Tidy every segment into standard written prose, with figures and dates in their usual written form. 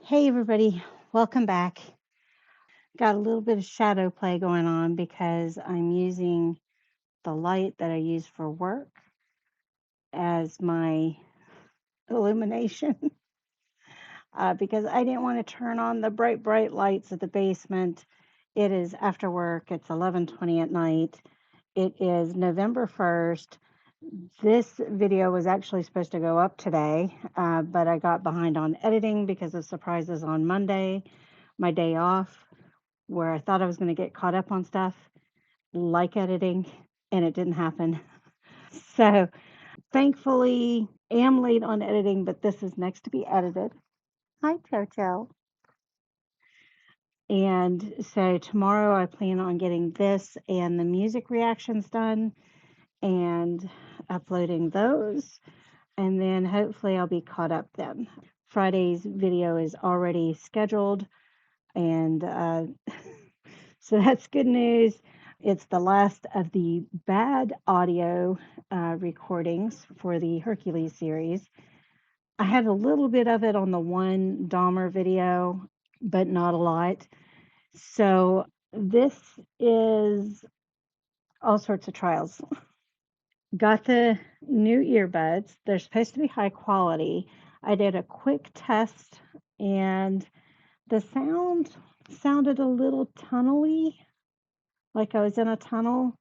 Hey everybody, welcome back. Got a little bit of shadow play going on because I'm using the light that I use for work as my illumination because I didn't want to turn on the bright lights at the basement. It is after work. It's 11:20 at night. It is November 1st. This video was actually supposed to go up today, but I got behind on editing because of surprises on Monday, my day off, where I thought I was going to get caught up on stuff like editing, and it didn't happen. So thankfully, am late on editing, but this is next to be edited. Hi, Jojo. And so tomorrow I plan on getting this and the music reactions done and uploading those. And then hopefully I'll be caught up then. Friday's video is already scheduled, and so that's good news. It's the last of the bad audio recordings for the Hercules series. I had a little bit of it on the one Dahmer video, but not a lot. So this is all sorts of trials. Got the new earbuds. They're supposed to be high quality. I did a quick test and the sound sounded a little tunnely, like I was in a tunnel.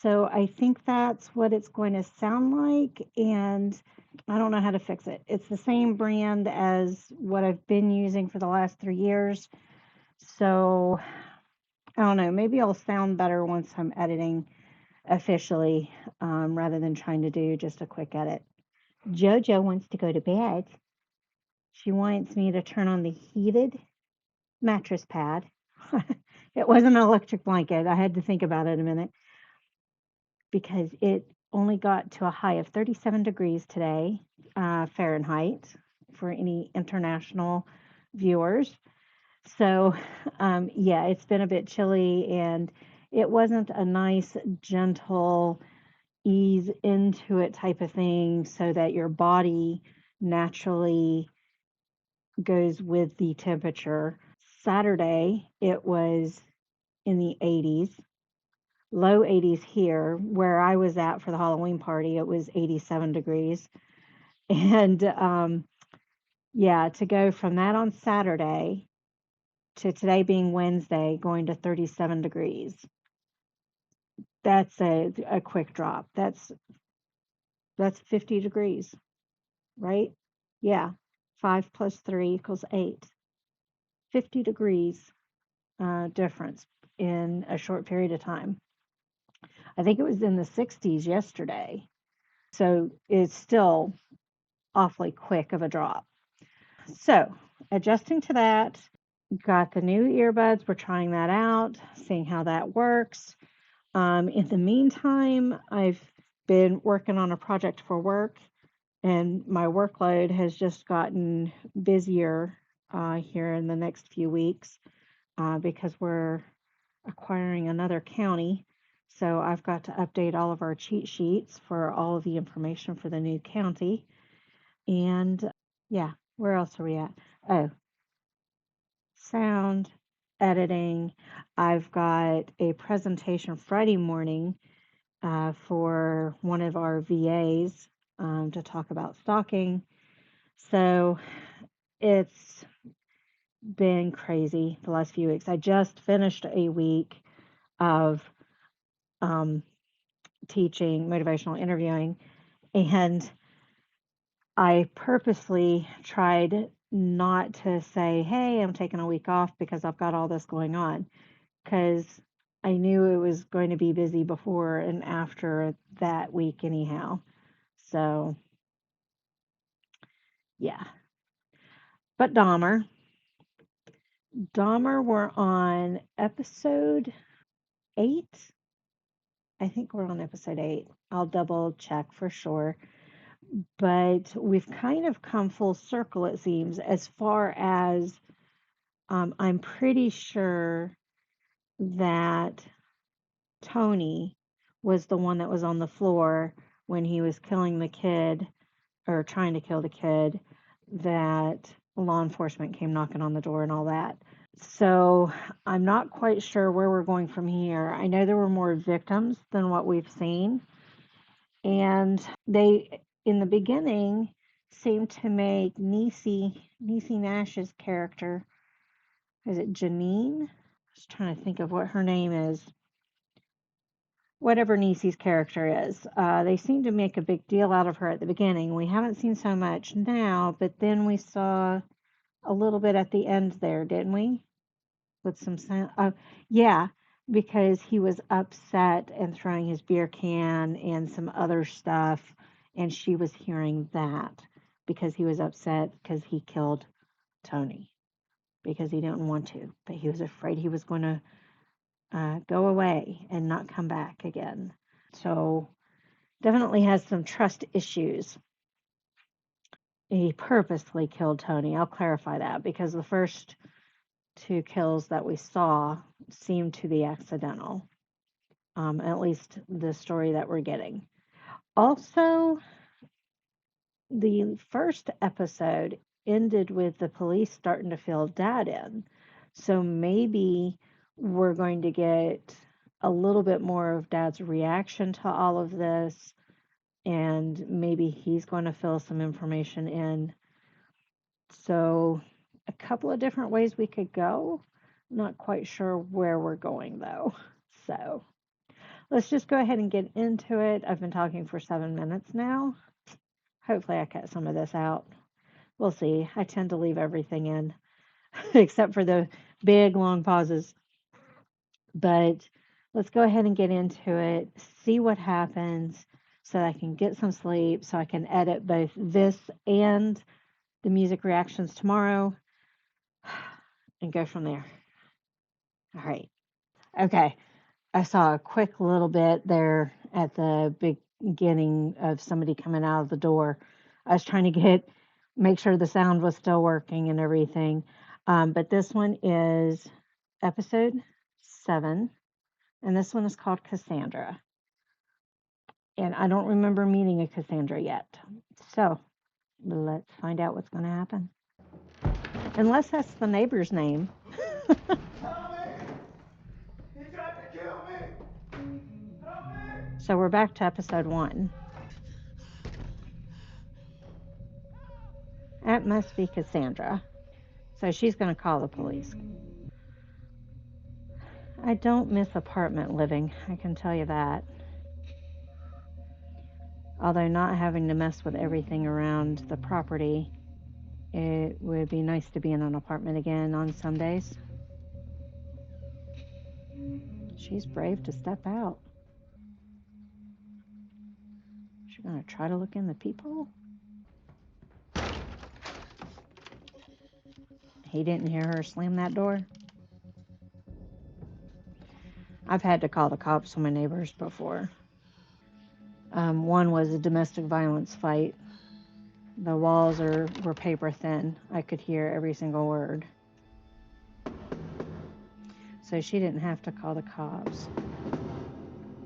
So I think that's what it's going to sound like, and I don't know how to fix it. It's the same brand as what I've been using for the last 3 years. So I don't know. Maybe I'll sound better once I'm editing officially, rather than trying to do just a quick edit. JoJo wants to go to bed. She wants me to turn on the heated mattress pad. It wasn't an electric blanket. I had to think about it a minute because it only got to a high of 37 degrees today, Fahrenheit, for any international viewers. So, yeah, it's been a bit chilly, and it wasn't a nice, gentle, ease into it type of thing so that your body naturally goes with the temperature. Saturday, it was in the 80s, low 80s here. Where I was at for the Halloween party, it was 87 degrees. And yeah, to go from that on Saturday to today being Wednesday, going to 37 degrees, that's a quick drop. That's 50 degrees, right? Yeah. 5 plus 3 equals 8. 50 degrees difference in a short period of time. I think it was in the 60s yesterday. So it's still awfully quick of a drop. So adjusting to that, got the new earbuds. We're trying that out, seeing how that works. In the meantime, I've been working on a project for work, and my workload has just gotten busier here in the next few weeks because we're acquiring another county. So I've got to update all of our cheat sheets for all of the information for the new county. And yeah, where else are we at? Oh, sound, editing. I've got a presentation Friday morning for one of our VAs to talk about stalking. So it's been crazy the last few weeks. I just finished a week of teaching motivational interviewing, and I purposely tried not to say, hey, I'm taking a week off because I've got all this going on, because I knew it was going to be busy before and after that week, anyhow. So, yeah. But Dahmer, we're on episode 8. I think we're on episode 8. I'll double check for sure. But we've kind of come full circle, it seems, as far as I'm pretty sure that Tony was the one that was on the floor when he was killing the kid, or trying to kill the kid, that law enforcement came knocking on the door and all that. So I'm not quite sure where we're going from here. I know there were more victims than what we've seen. And they, in the beginning, seemed to make Niecy Nash's character, is it Janine? I was trying to think of what her name is. Whatever Niecy's character is, they seem to make a big deal out of her at the beginning. We haven't seen so much now, but then we saw a little bit at the end there, didn't we? With some sound. Yeah, because he was upset and throwing his beer can and some other stuff, and she was hearing that because he was upset because he killed Tony because he didn't want to, but he was afraid he was going to go away and not come back again. So definitely has some trust issues. He purposely killed Tony. I'll clarify that because the first two kills that we saw seemed to be accidental. At least the story that we're getting. Also, the first episode ended with the police starting to fill Dad in. So maybe we're going to get a little bit more of Dad's reaction to all of this, and maybe he's going to fill some information in. So, a couple of different ways we could go. Not quite sure where we're going though. So, let's just go ahead and get into it. I've been talking for 7 minutes now. Hopefully, I cut some of this out. We'll see. I tend to leave everything in, except for the big, long pauses. But let's go ahead and get into it, see what happens, so I can get some sleep, so I can edit both this and the music reactions tomorrow and go from there. All right. Okay. I saw a quick little bit there at the beginning of somebody coming out of the door. I was trying to make sure the sound was still working and everything. But this one is episode 7, and this one is called Cassandra. And I don't remember meeting a Cassandra yet. So let's find out what's going to happen. Unless that's the neighbor's name. So we're back to episode 1. That must be Cassandra. So she's going to call the police. I don't miss apartment living, I can tell you that. Although not having to mess with everything around the property, it would be nice to be in an apartment again on some days. She's brave to step out. She's going to try to look in the peephole? He didn't hear her slam that door? I've had to call the cops on my neighbors before. One was a domestic violence fight. The walls were paper thin. I could hear every single word. So she didn't have to call the cops.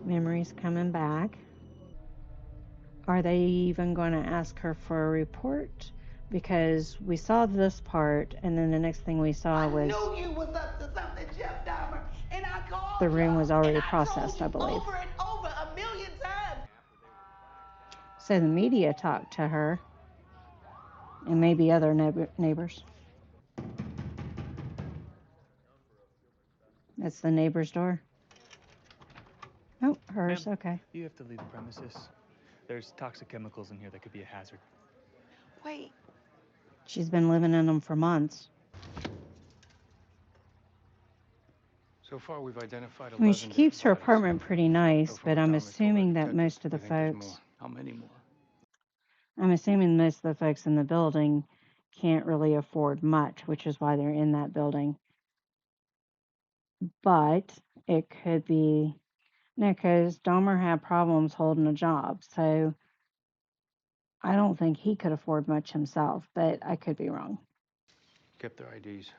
Memories coming back. Are they even going to ask her for a report? Because we saw this part, and then the next thing we saw was I knew you was up to something, Jeff Dahmer, and I called the room you, was already and I processed, told I you believe. over and over 1,000,000 times. So the media talked to her, and maybe other neighbors. That's the neighbor's door. Oh, hers. Ma'am, Okay. you have to leave the premises. There's toxic chemicals in here that could be a hazard. Wait. She's been living in them for months. So far, we've identified 11 I mean, she keeps her different bodies. apartment pretty nice, but I'm assuming that most of the I think there's folks, more. How many more? I'm assuming most of the folks in the building can't really afford much, which is why they're in that building. But it could be, no, because Dahmer had problems holding a job, so I don't think he could afford much himself, but I could be wrong. Kept their IDs.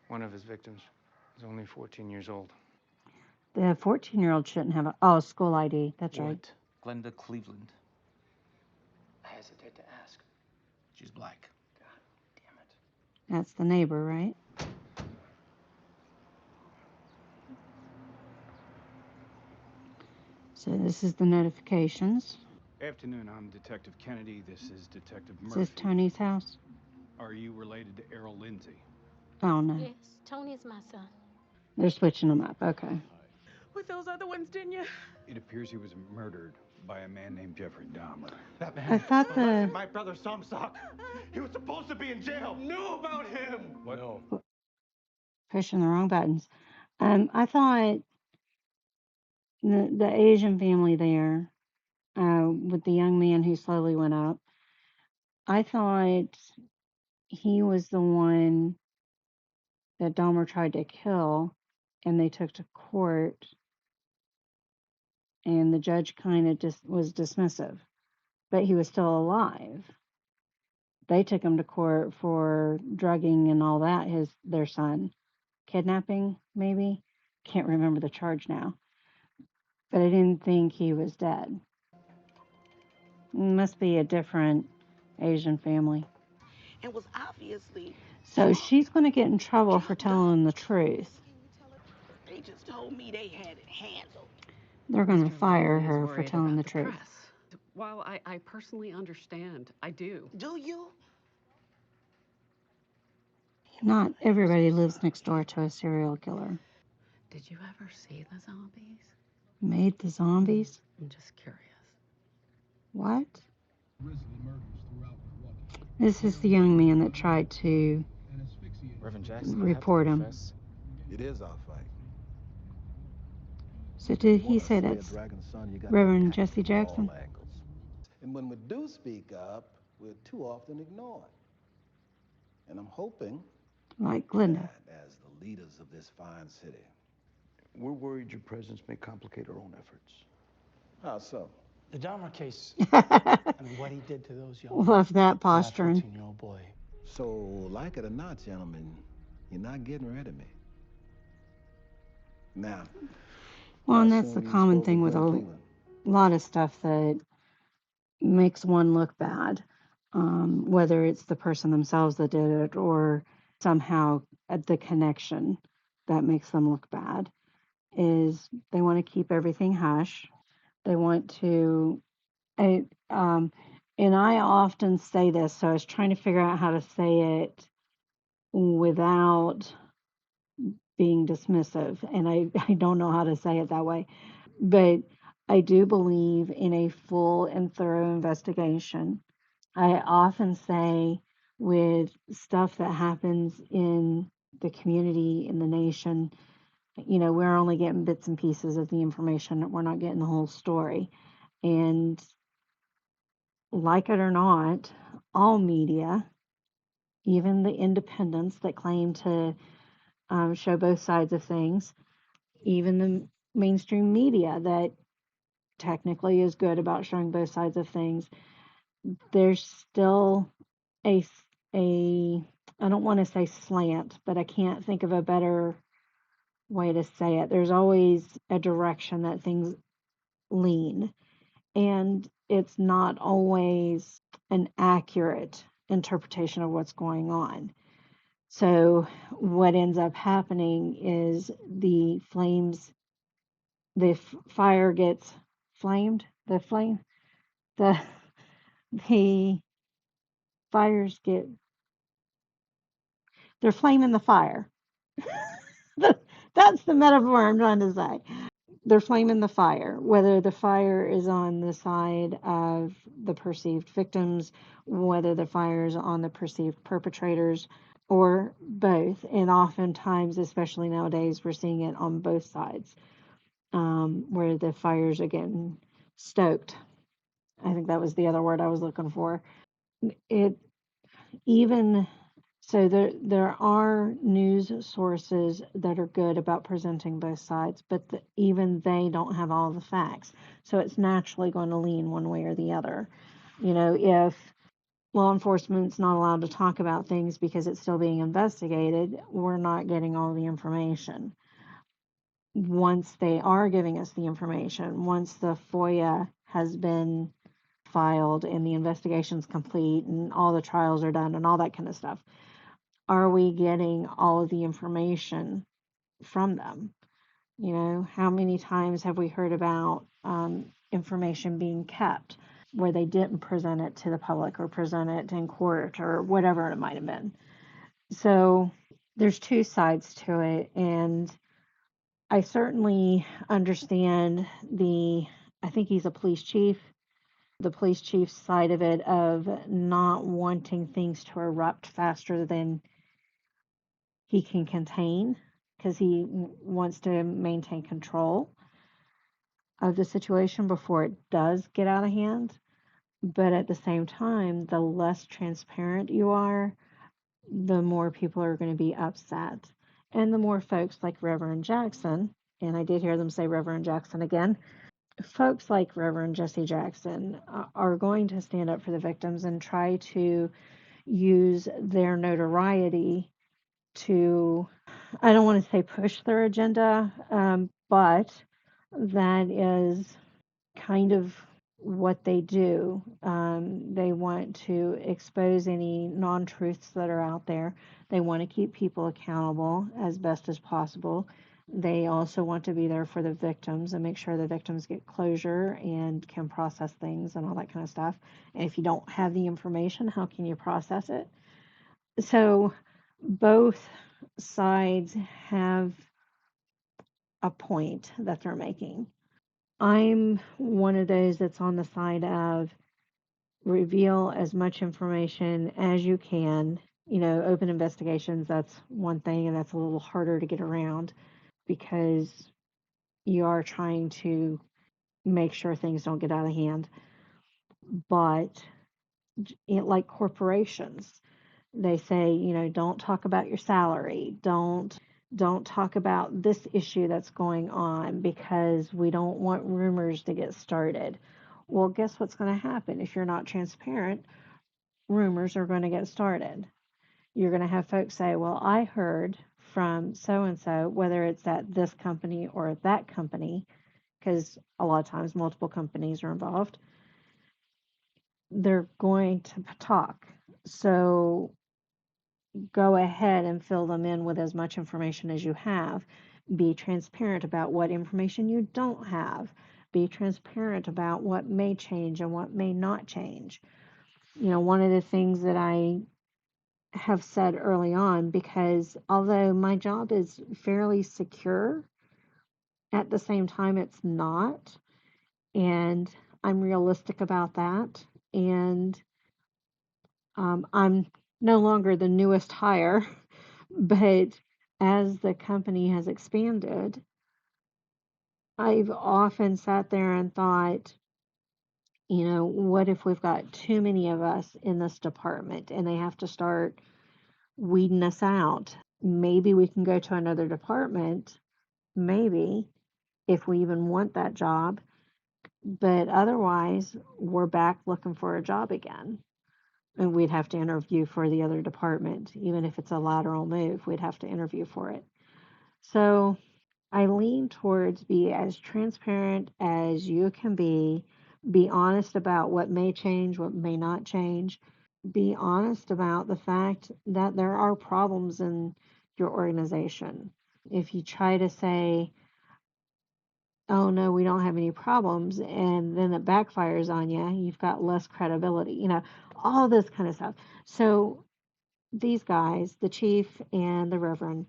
One of his victims is only 14 years old. The 14-year-old shouldn't have a, school ID, that's right. What? Glenda Cleveland. I hesitate to ask. She's black. God damn That's the neighbor, right? So this is the notifications. Afternoon, I'm Detective Kennedy. This is Detective Is Murphy. this Tony's house? Are you related to Errol Lindsay? Oh, no. Yes, Tony's my son. They're switching them up. Okay. With those other ones, didn't you? It appears he was murdered by a man named Jeffrey Dahmer. That man I thought molested the my brother Somsock. He was supposed to be in jail. Knew about him. What? No. pushing the wrong buttons. I thought the Asian family there, with the young man who slowly went up, I thought he was the one that Dahmer tried to kill, and they took to court, and the judge kind of just was dismissive, but he was still alive. They took him to court for drugging and all that. Their son, kidnapping, maybe. Can't remember the charge now, but I didn't think he was dead. Must be a different Asian family. And was obviously So drunk. she's going to get in trouble for Drugged up. telling the truth. They just told me they had it handled. They're going to Mr. fire Lindsay is her for worried telling about the the truth. press. While I personally understand, I do. Do you? Not everybody lives next door to a serial killer. Did you ever see the zombies? Made the zombies? I'm just curious. What? This is the young man that tried to Reverend Jackson, report him. It is our fight. So did he Wanna say slay a that's dragon's son, you got to Reverend attack Jesse it from all Jackson? angles. And when we do speak up, we're too often ignored. And I'm hoping Like Glinda. that as the leaders of this fine city. We're worried your presence may complicate our own efforts. How so? The Dahmer case, I mean, what he did to those young Love that posturing. 14-year-old boy. So, like it or not, gentlemen, you're not getting rid of me. Now, Well, and how that's the soon do you common suppose thing we're with going a Cleveland? lot of stuff that makes one look bad, whether it's the person themselves that did it or somehow the connection that makes them look bad, is they want to keep everything hush. They want to, I, and I often say this, so I was trying to figure out how to say it without being dismissive, and I don't know how to say it that way. But I do believe in a full and thorough investigation. I often say with stuff that happens in the community, in the nation, we're only getting bits and pieces of the information. We're not getting the whole story. And like it or not, all media, even the independents that claim to show both sides of things, even the mainstream media that technically is good about showing both sides of things, there's still a a I don't want to say slant, but I can't think of a better way to say it. There's always a direction that things lean, and it's not always an accurate interpretation of what's going on. So what ends up happening is the fire gets flamed, the the fires get, they're flaming the fire. That's the metaphor I'm trying to say. They're flaming the fire, whether the fire is on the side of the perceived victims, whether the fire is on the perceived perpetrators, or both. And oftentimes, especially nowadays, we're seeing it on both sides, where the fires are getting stoked. I think that was the other word I was looking for. It even So there are news sources that are good about presenting both sides, but even they don't have all the facts. So it's naturally going to lean one way or the other. If law enforcement's not allowed to talk about things because it's still being investigated, we're not getting all the information. Once they are giving us the information, once the FOIA has been filed and the investigation's complete and all the trials are done and all that kind of stuff, are we getting all of the information from them? You know, how many times have we heard about information being kept where they didn't present it to the public or present it in court or whatever it might have been? So there's two sides to it, and I certainly understand I think he's a police chief, the police chief's side of it, of not wanting things to erupt faster than he can contain, because he wants to maintain control of the situation before it does get out of hand. But at the same time, the less transparent you are, the more people are going to be upset. And the more folks like Reverend Jackson, and I did hear them say Reverend Jackson again, folks like Reverend Jesse Jackson are going to stand up for the victims and try to use their notoriety to, I don't want to say push their agenda, but that is kind of what they do. They want to expose any non truths that are out there. They want to keep people accountable as best as possible. They also want to be there for the victims and make sure the victims get closure and can process things and all that kind of stuff. And if you don't have the information, how can you process it? So both sides have a point that they're making. I'm one of those that's on the side of reveal as much information as you can. You know, open investigations, that's one thing, and that's a little harder to get around because you are trying to make sure things don't get out of hand. But like corporations, they say, you know, don't talk about your salary, don't talk about this issue that's going on because we don't want rumors to get started. Well, guess what's going to happen? If you're not transparent, rumors are going to get started. You're going to have folks say, well, I heard from so and so, whether it's at this company or at that company, because a lot of times multiple companies are involved, they're going to talk. So go ahead and fill them in with as much information as you have. Be transparent about what information you don't have. Be transparent about what may change and what may not change. You know, one of the things that I have said early on, because although my job is fairly secure, at the same time it's not. And I'm realistic about that. And I'm no longer the newest hire, but as the company has expanded, I've often sat there and thought, you know, what if we've got too many of us in this department and they have to start weeding us out? Maybe we can go to another department, maybe, if we even want that job, but otherwise, we're back looking for a job again. And we'd have to interview for the other department. Even if it's a lateral move, we'd have to interview for it. So I lean towards be as transparent as you can be honest about what may change, what may not change, be honest about the fact that there are problems in your organization. If you try to say, oh no, we don't have any problems, and then it backfires on you, you've got less credibility, you know, all this kind of stuff. So these guys, the chief and the reverend,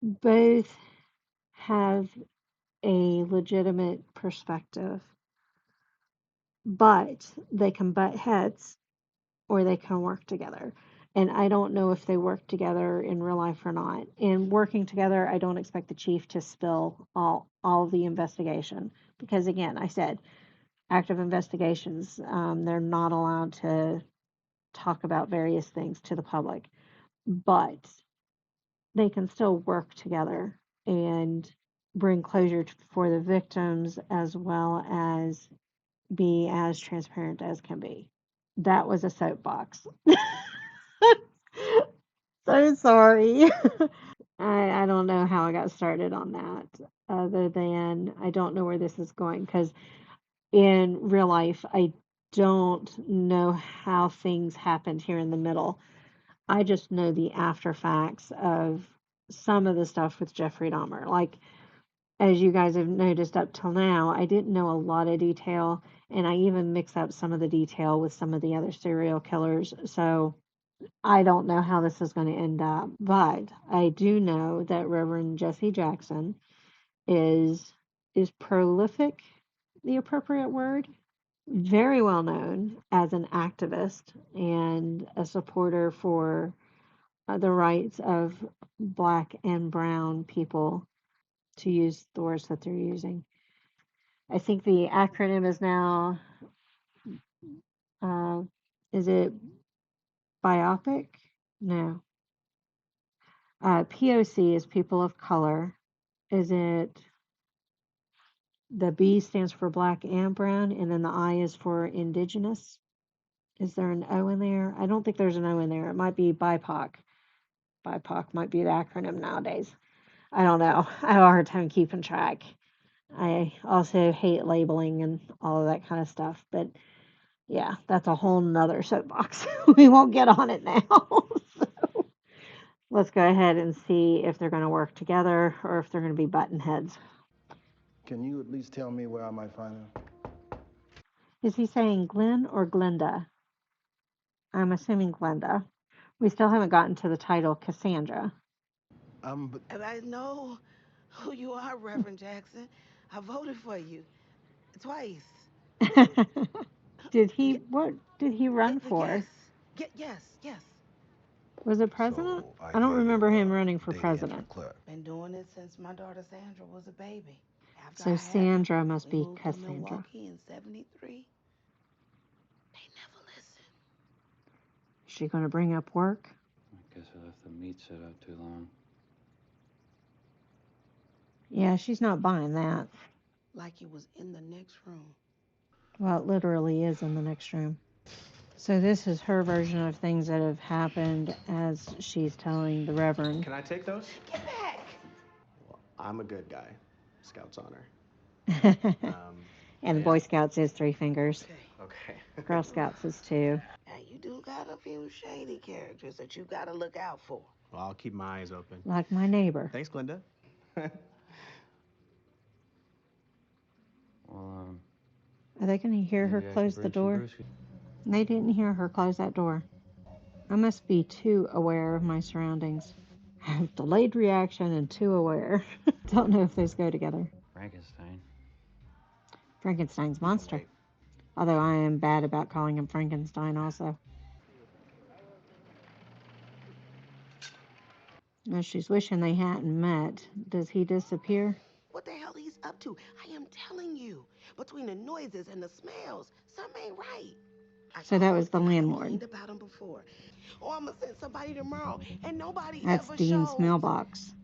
both have a legitimate perspective, but they can butt heads or they can work together. And I don't know if they work together in real life or not. And working together, I don't expect the chief to spill all the investigation because, again, I said active investigations, they're not allowed to talk about various things to the public, but they can still work together and bring closure for the victims as well as be as transparent as can be. That was a soapbox. So sorry. I don't know how I got started on that, other than I don't know where this is going because in real life, I don't know how things happened here in the middle. I just know the after facts of some of the stuff with Jeffrey Dahmer. Like, as you guys have noticed up till now, I didn't know a lot of detail, and I even mix up some of the detail with some of the other serial killers. So I don't know how this is going to end up, but I do know that Reverend Jesse Jackson is prolific, the appropriate word, very well known as an activist and a supporter for the rights of black and brown people to use the words that they're using. I think the acronym is now, uh, is it BIOPIC? No. POC is people of color. Is it, the B stands for black and brown, and then the I is for indigenous? Is there an O in there? I don't think there's an O in there. It might be BIPOC. BIPOC might be the acronym nowadays. I don't know. I have a hard time keeping track. I also hate labeling and all of that kind of stuff. But yeah, that's a whole nother soapbox. We won't get on it now. So let's go ahead and see if they're going to work together or if they're going to be button heads. Can you at least tell me where I might find him? Is he saying Glenn or Glenda? I'm assuming Glenda. We still haven't gotten to the title Cassandra. And I know who you are, Reverend Jackson. I voted for you twice. What did he run for? Yes. Was it president? I don't remember him running for president. Been doing it since my daughter Sandra was a baby. After So I had her, Sandra must we be moved to Cassandra. Milwaukee in '73. They never listen. Is she going to bring up work? I guess I left the meat set out too long. Yeah, she's not buying that. Like it was in the next room. Well, it literally is in the next room. So this is her version of things that have happened as she's telling the Reverend. Can I take those? Get back! Well, I'm a good guy. Scout's honor. And the Boy Scouts is 3 fingers. Okay. Girl Scouts is 2. Now you do got a few shady characters that you gotta look out for. Well, I'll keep my eyes open. Like my neighbor. Thanks, Glenda. Well, Are they going to hear her close the door? They didn't hear her close that door. I must be too aware of my surroundings. Delayed reaction and too aware. Don't know if those go together. Frankenstein. Frankenstein's monster. Although I am bad about calling him Frankenstein also. Now she's wishing they hadn't met. Does he disappear? What the hell he's up to? I am telling you. Between the noises and the smells, something ain't right. So that was the landlord. About him before. Or I'm gonna send somebody tomorrow, and nobody That's ever Dean's shows. mailbox.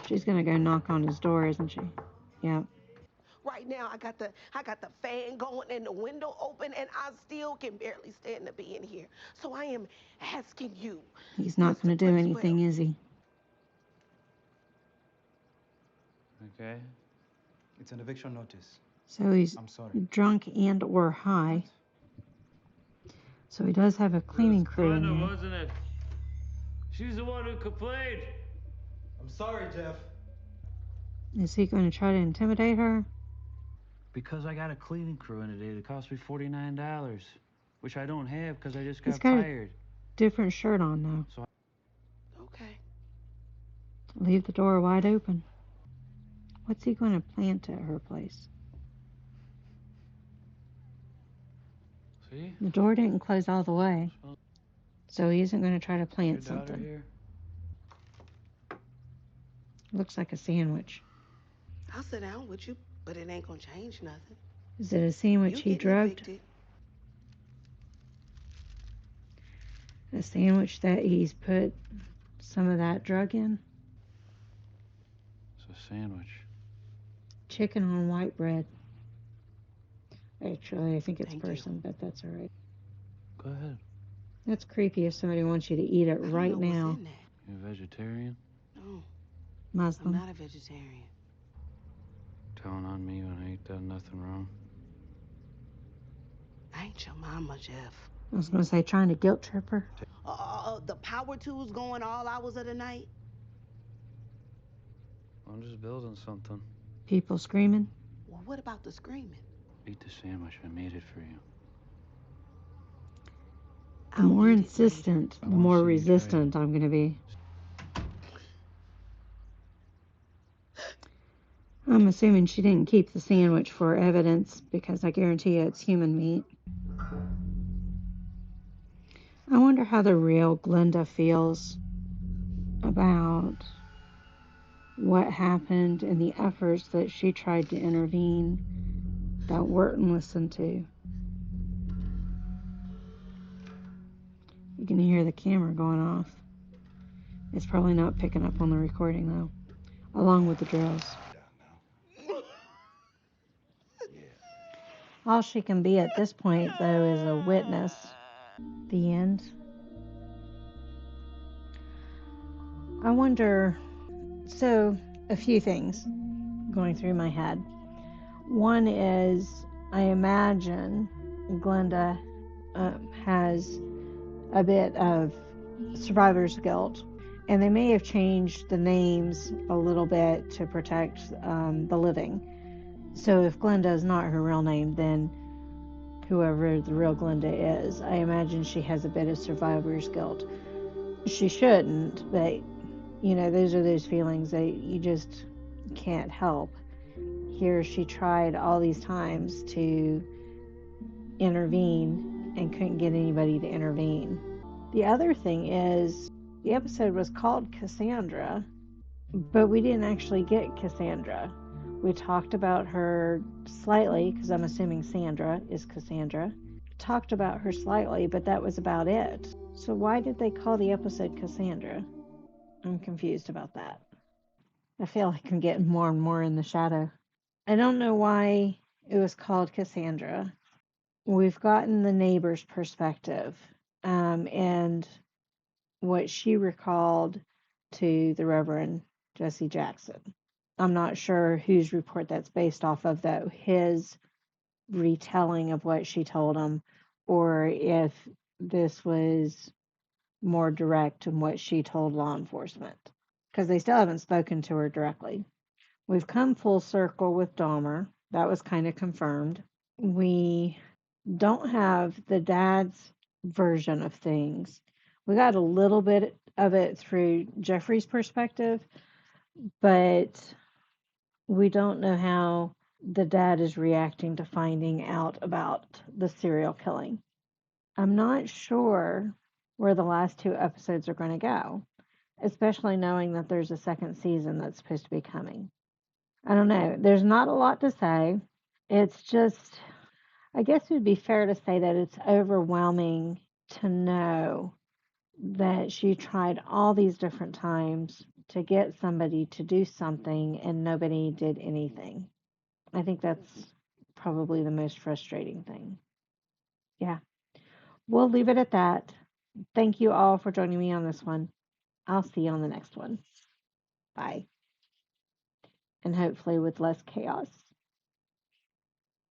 She's gonna go knock on his door, isn't she? Yep. Right now, I got the fan going and the window open, and I still can barely stand to be in here. So I am asking you. He's not gonna do anything, is he? Okay. It's an eviction notice. So he's I'm sorry. drunk and or high. So he does have a cleaning crew in there. Wasn't it? She's the one who complained. I'm sorry, Jeff. Is he going to try to intimidate her? Because I got a cleaning crew in today that cost me $49, which I don't have because I just He's got got fired. a different shirt on though. So Okay. Leave the door wide open. What's he going to plant at her place? See? The door didn't close all the way. So he isn't going to try to plant something. Here? Looks like a sandwich. I'll sit down with you, but it ain't gonna change nothing. Is it a sandwich he drugged? Evicted. A sandwich that he's put some of that drug in? It's a sandwich. Chicken on white bread. Actually, I think it's Thank person, but that's all right. Go ahead. That's creepy if somebody wants you to eat it right now. You a vegetarian? No, Muslim. I'm not a vegetarian. Telling on me when I ain't done nothing wrong. I ain't your mama, Jeff. I was going to say trying to guilt trip her. The power tools going all hours of the night. I'm just building something. People screaming. Well, what about the screaming? Eat the sandwich. I made it for you. The more insistent, the more resistant I'm going to be. I'm assuming she didn't keep the sandwich for evidence because I guarantee you it's human meat. I wonder how the real Glenda feels about what happened and the efforts that she tried to intervene that Wharton listened to. You can hear the camera going off. It's probably not picking up on the recording though, along with the drills. All she can be at this point though is a witness. The end. I wonder, so a few things going through my head. One is, I imagine Glenda has a bit of survivor's guilt, and they may have changed the names a little bit to protect the living. So if Glenda is not her real name, then whoever the real Glenda is, I imagine she has a bit of survivor's guilt. She shouldn't, but you know, those are those feelings that you just can't help. Here she tried all these times to intervene and couldn't get anybody to intervene. The other thing is, the episode was called Cassandra, but we didn't actually get Cassandra. We talked about her slightly, because I'm assuming Sandra is Cassandra. Talked about her slightly, but that was about it. So why did they call the episode Cassandra? I'm confused about that. I feel like I'm getting more and more in the shadow. I don't know why it was called Cassandra. We've gotten the neighbor's perspective, and what she recalled to the Reverend Jesse Jackson. I'm not sure whose report that's based off of, though, his retelling of what she told him, or if this was more direct in what she told law enforcement, because they still haven't spoken to her directly. We've come full circle with Dahmer. That was kind of confirmed. We don't have the dad's version of things. We got a little bit of it through Jeffrey's perspective, but we don't know how the dad is reacting to finding out about the serial killing. I'm not sure where the last two episodes are going to go, especially knowing that there's a second season that's supposed to be coming. I don't know. There's not a lot to say. It's just, I guess it would be fair to say that it's overwhelming to know that she tried all these different times to get somebody to do something and nobody did anything. I think that's probably the most frustrating thing. Yeah. We'll leave it at that. Thank you all for joining me on this one. I'll see you on the next one. Bye. And hopefully with less chaos.